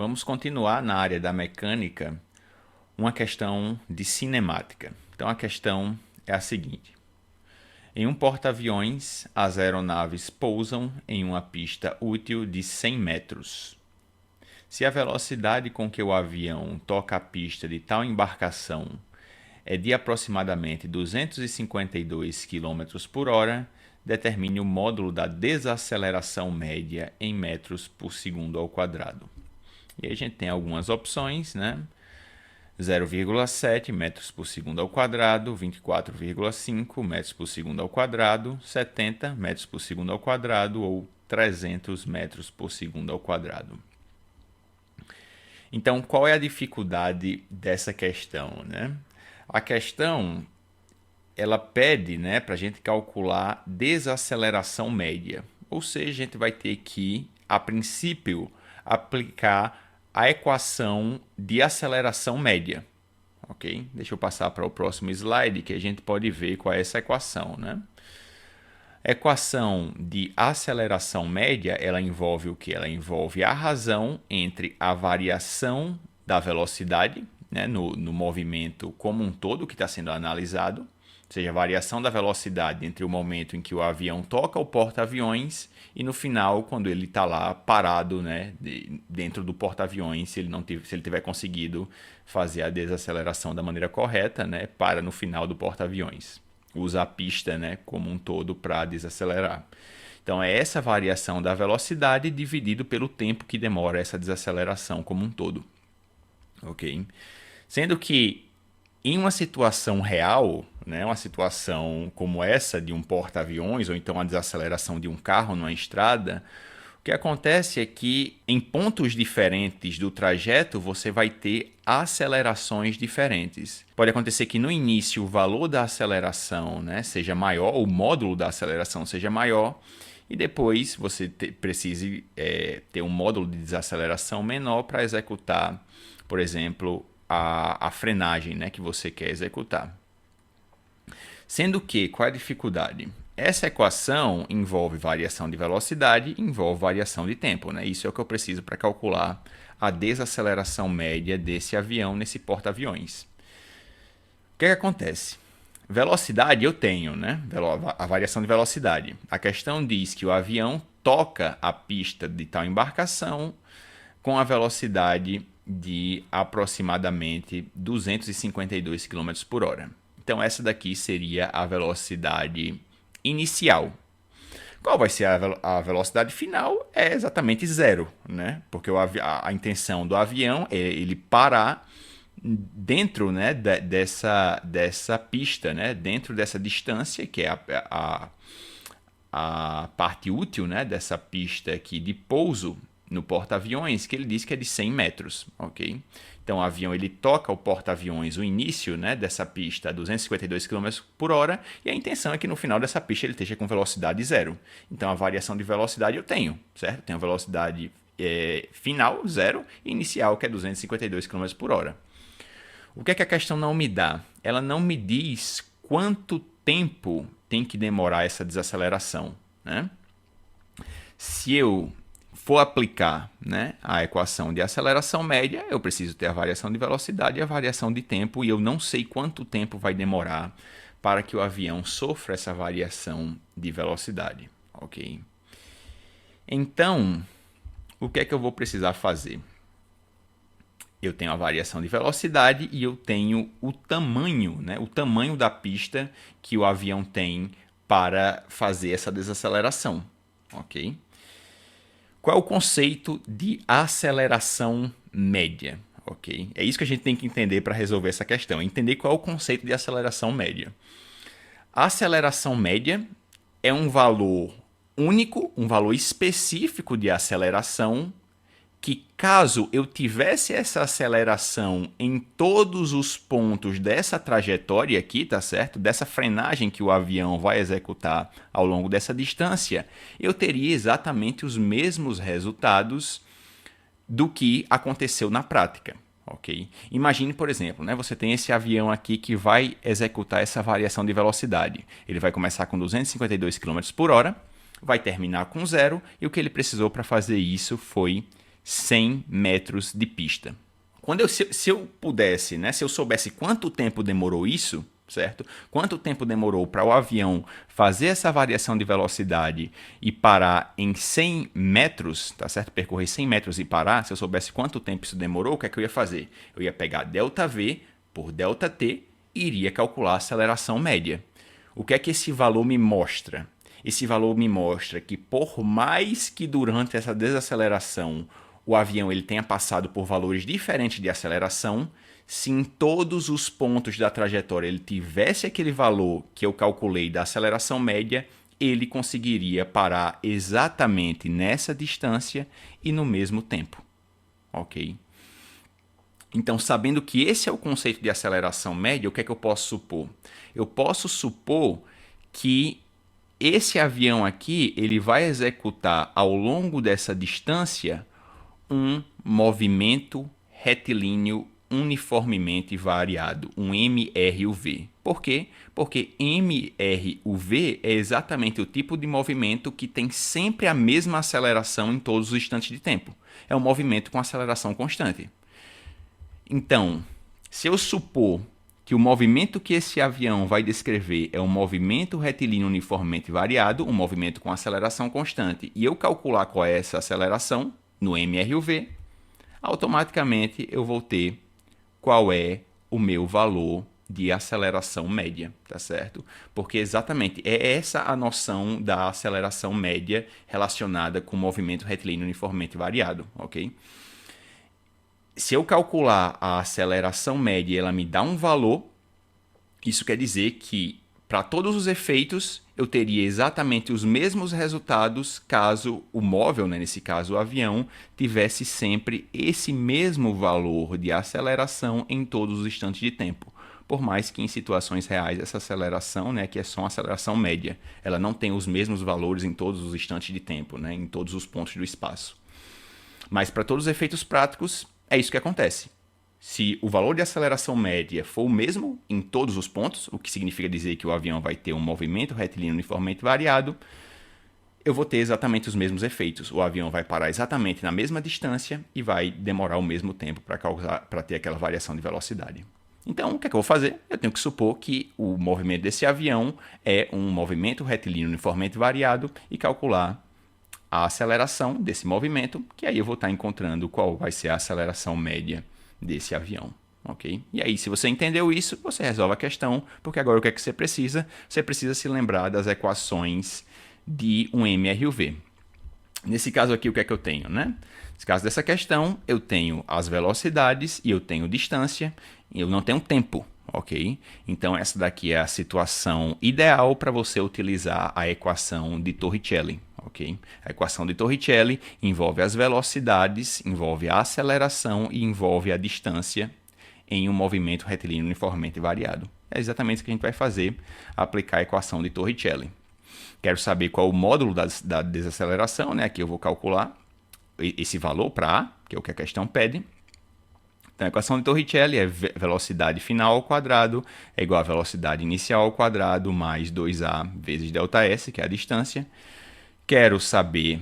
Vamos continuar na área da mecânica, uma questão de cinemática. Então a questão é a seguinte: em um porta-aviões, as aeronaves pousam em uma pista útil de 100 metros. Se a velocidade com que o avião toca a pista de tal embarcação é de aproximadamente 252 km por hora, determine o módulo da desaceleração média em metros por segundo ao quadrado. E aí a gente tem algumas opções, né? 0,7 metros por segundo ao quadrado, 24,5 metros por segundo ao quadrado, 70 metros por segundo ao quadrado ou 300 metros por segundo ao quadrado. Então, qual é a dificuldade dessa questão, né? A questão, ela pede, né, para a gente calcular desaceleração média. Ou seja, a gente vai ter que, a princípio, aplicar a equação de aceleração média. Ok? Deixa eu passar para o próximo slide, que a gente pode ver qual é essa equação, né? A equação de aceleração média, ela envolve o que? Ela envolve a razão entre a variação da velocidade, né, no movimento como um todo que está sendo analisado, ou seja, a variação da velocidade entre o momento em que o avião toca o porta-aviões e no final, quando ele está lá parado, né, dentro do porta-aviões, se ele tiver conseguido fazer a desaceleração da maneira correta, né, para no final do porta-aviões. Usa a pista, né, como um todo para desacelerar. Então, é essa variação da velocidade dividido pelo tempo que demora essa desaceleração como um todo. Ok? Sendo que em uma situação real, né, uma situação como essa de um porta-aviões ou então a desaceleração de um carro numa estrada, o que acontece é que em pontos diferentes do trajeto você vai ter acelerações diferentes. Pode acontecer que no início o valor da aceleração, né, seja maior, o módulo da aceleração seja maior, e depois você precise ter um módulo de desaceleração menor para executar, por exemplo, a frenagem, né, que você quer executar. Sendo que, qual é a dificuldade? Essa equação envolve variação de velocidade e envolve variação de tempo, né? Isso é o que eu preciso para calcular a desaceleração média desse avião nesse porta-aviões. O que acontece? Velocidade eu tenho, né? A variação de velocidade. A questão diz que o avião toca a pista de tal embarcação com a velocidade de aproximadamente 252 km por hora. Então, essa daqui seria a velocidade inicial. Qual vai ser a velocidade final? É exatamente zero, né? Porque a intenção do avião é ele parar dentro, né, dessa pista, né? Dentro dessa distância, que é a parte útil, né, dessa pista aqui de pouso no porta-aviões, que ele diz que é de 100 metros, ok? Então, o avião ele toca o porta-aviões, o início, né, dessa pista a 252 km por hora, e a intenção é que no final dessa pista ele esteja com velocidade zero. Então, a variação de velocidade eu tenho, certo? Tenho a velocidade final, zero, e inicial, que é 252 km por hora. O que é que a questão não me dá? Ela não me diz quanto tempo tem que demorar essa desaceleração, né? Se eu for aplicar, né, a equação de aceleração média, eu preciso ter a variação de velocidade e a variação de tempo, e eu não sei quanto tempo vai demorar para que o avião sofra essa variação de velocidade, ok? Então, o que é que eu vou precisar fazer? Eu tenho a variação de velocidade e eu tenho o tamanho, né, o tamanho da pista que o avião tem para fazer essa desaceleração, ok? Qual é o conceito de aceleração média? Okay? É isso que a gente tem que entender para resolver essa questão. Entender qual é o conceito de aceleração média. A aceleração média é um valor único, um valor específico de aceleração, que caso eu tivesse essa aceleração em todos os pontos dessa trajetória aqui, tá certo? Dessa frenagem que o avião vai executar ao longo dessa distância, eu teria exatamente os mesmos resultados do que aconteceu na prática, ok? Imagine, por exemplo, né, você tem esse avião aqui que vai executar essa variação de velocidade. Ele vai começar com 252 km por hora, vai terminar com zero, e o que ele precisou para fazer isso foi 100 metros de pista. Se eu pudesse, né, se eu soubesse quanto tempo demorou isso, certo? Quanto tempo demorou para o avião fazer essa variação de velocidade e parar em 100 metros, tá certo? Percorrer 100 metros e parar, se eu soubesse quanto tempo isso demorou, o que é que eu ia fazer? Eu ia pegar ΔV por ΔT e iria calcular a aceleração média. O que é que esse valor me mostra? Esse valor me mostra que por mais que durante essa desaceleração o avião ele tenha passado por valores diferentes de aceleração, se em todos os pontos da trajetória ele tivesse aquele valor que eu calculei da aceleração média, ele conseguiria parar exatamente nessa distância e no mesmo tempo. Ok? Então, sabendo que esse é o conceito de aceleração média, o que é que eu posso supor? Eu posso supor que esse avião aqui ele vai executar ao longo dessa distância um movimento retilíneo uniformemente variado, um MRUV. Por quê? Porque MRUV é exatamente o tipo de movimento que tem sempre a mesma aceleração em todos os instantes de tempo. É um movimento com aceleração constante. Então, se eu supor que o movimento que esse avião vai descrever é um movimento retilíneo uniformemente variado, um movimento com aceleração constante, e eu calcular qual é essa aceleração no MRUV, automaticamente eu vou ter qual é o meu valor de aceleração média, tá certo? Porque exatamente é essa a noção da aceleração média relacionada com o movimento retilíneo uniformemente variado, ok? Se eu calcular a aceleração média e ela me dá um valor, isso quer dizer que, para todos os efeitos, eu teria exatamente os mesmos resultados caso o móvel, né, nesse caso o avião, tivesse sempre esse mesmo valor de aceleração em todos os instantes de tempo. Por mais que em situações reais essa aceleração, né, que é só uma aceleração média, ela não tem os mesmos valores em todos os instantes de tempo, né, em todos os pontos do espaço. Mas para todos os efeitos práticos, é isso que acontece. Se o valor de aceleração média for o mesmo em todos os pontos, o que significa dizer que o avião vai ter um movimento retilíneo uniformemente variado, eu vou ter exatamente os mesmos efeitos. O avião vai parar exatamente na mesma distância e vai demorar o mesmo tempo para ter aquela variação de velocidade. Então, o que é que eu vou fazer? Eu tenho que supor que o movimento desse avião é um movimento retilíneo uniformemente variado e calcular a aceleração desse movimento, que aí eu vou estar encontrando qual vai ser a aceleração média desse avião, ok? E aí, se você entendeu isso, você resolve a questão, porque agora o que é que você precisa? Você precisa se lembrar das equações de um MRUV. Nesse caso aqui, o que é que eu tenho, né? Nesse caso dessa questão, eu tenho as velocidades e eu tenho distância, e eu não tenho tempo, ok? Então, essa daqui é a situação ideal para você utilizar a equação de Torricelli. Okay? A equação de Torricelli envolve as velocidades, envolve a aceleração e envolve a distância em um movimento retilíneo uniformemente variado. É exatamente o que a gente vai fazer, aplicar a equação de Torricelli. Quero saber qual é o módulo da desaceleração, né? Aqui eu vou calcular esse valor para A, que é o que a questão pede. Então, a equação de Torricelli é velocidade final ao quadrado é igual a velocidade inicial ao quadrado mais 2A vezes ΔS, que é a distância. Quero saber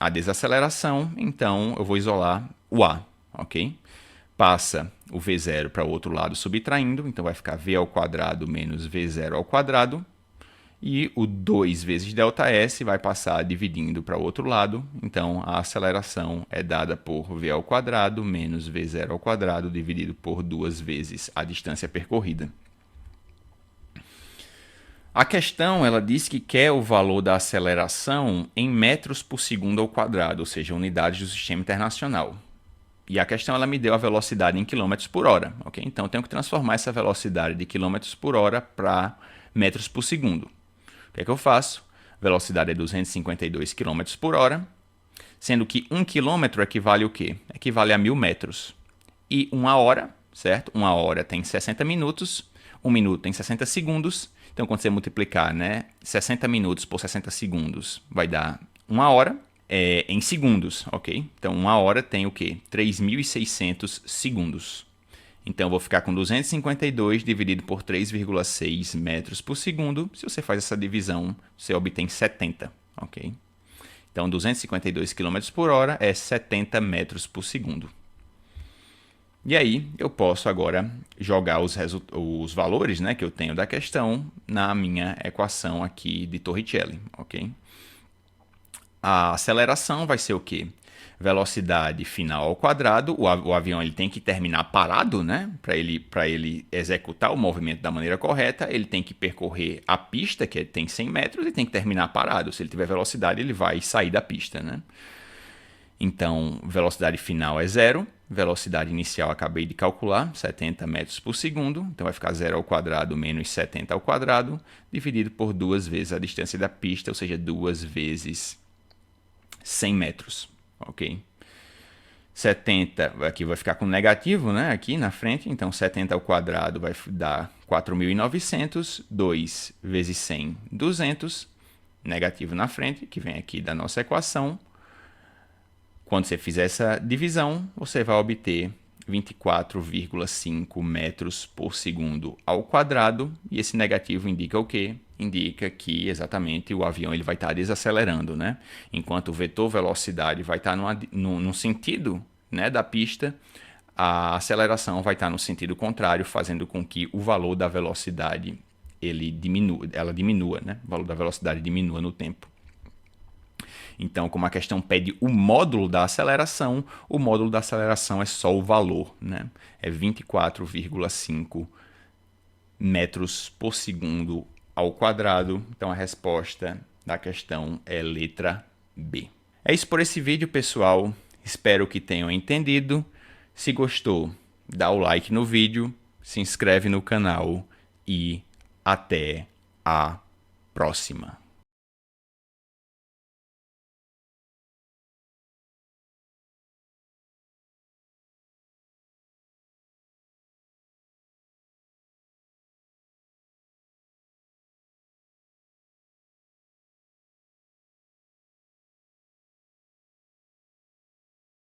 a desaceleração, então eu vou isolar o A, ok? Passa o V0 para o outro lado subtraindo, então vai ficar V ao quadrado menos V0 ao quadrado. E o 2 vezes ΔS vai passar dividindo para o outro lado, então a aceleração é dada por V ao quadrado menos V0 ao quadrado dividido por 2 vezes a distância percorrida. A questão, ela diz que quer o valor da aceleração em metros por segundo ao quadrado, ou seja, unidades do sistema internacional. E a questão, ela me deu a velocidade em quilômetros por hora, ok? Então, eu tenho que transformar essa velocidade de quilômetros por hora para metros por segundo. O que é que eu faço? Velocidade é 252 km por hora, sendo que 1 km equivale o quê? Equivale a 1000 metros. E 1 hora, certo? 1 hora tem 60 minutos, 1 minuto tem 60 segundos. Então, quando você multiplicar, né, 60 minutos por 60 segundos, vai dar 1 hora em segundos, ok? Então, 1 hora tem o quê? 3.600 segundos. Então, eu vou ficar com 252 dividido por 3,6 metros por segundo. Se você faz essa divisão, você obtém 70, ok? Então, 252 km por hora é 70 metros por segundo. E aí, eu posso agora jogar os valores, né, que eu tenho da questão na minha equação aqui de Torricelli, ok? A aceleração vai ser o quê? Velocidade final ao quadrado. O avião ele tem que terminar parado, né? Para ele executar o movimento da maneira correta, ele tem que percorrer a pista, que tem 100 metros, e tem que terminar parado. Se ele tiver velocidade, ele vai sair da pista, né? Então, velocidade final é 0. Velocidade inicial acabei de calcular, 70 metros por segundo. Então, vai ficar 0 ao quadrado menos 70 ao quadrado, dividido por 2 vezes a distância da pista, ou seja, 2 vezes 100 metros. Ok? 70, aqui vai ficar com negativo, né? Aqui na frente. Então, 70 ao quadrado vai dar 4.900. 2 vezes 100, 200. Negativo na frente, que vem aqui da nossa equação. Quando você fizer essa divisão, você vai obter 24,5 metros por segundo ao quadrado. E esse negativo indica o quê? Indica que exatamente o avião ele vai estar desacelerando, né? Enquanto o vetor velocidade vai estar no sentido, né, da pista, a aceleração vai estar no sentido contrário, fazendo com que o valor da velocidade ela diminua, né? O valor da velocidade diminua no tempo. Então, como a questão pede o módulo da aceleração, o módulo da aceleração é só o valor, né? É 24,5 metros por segundo ao quadrado. Então, a resposta da questão é letra B. É isso por esse vídeo, pessoal. Espero que tenham entendido. Se gostou, dá o like no vídeo, se inscreve no canal e até a próxima.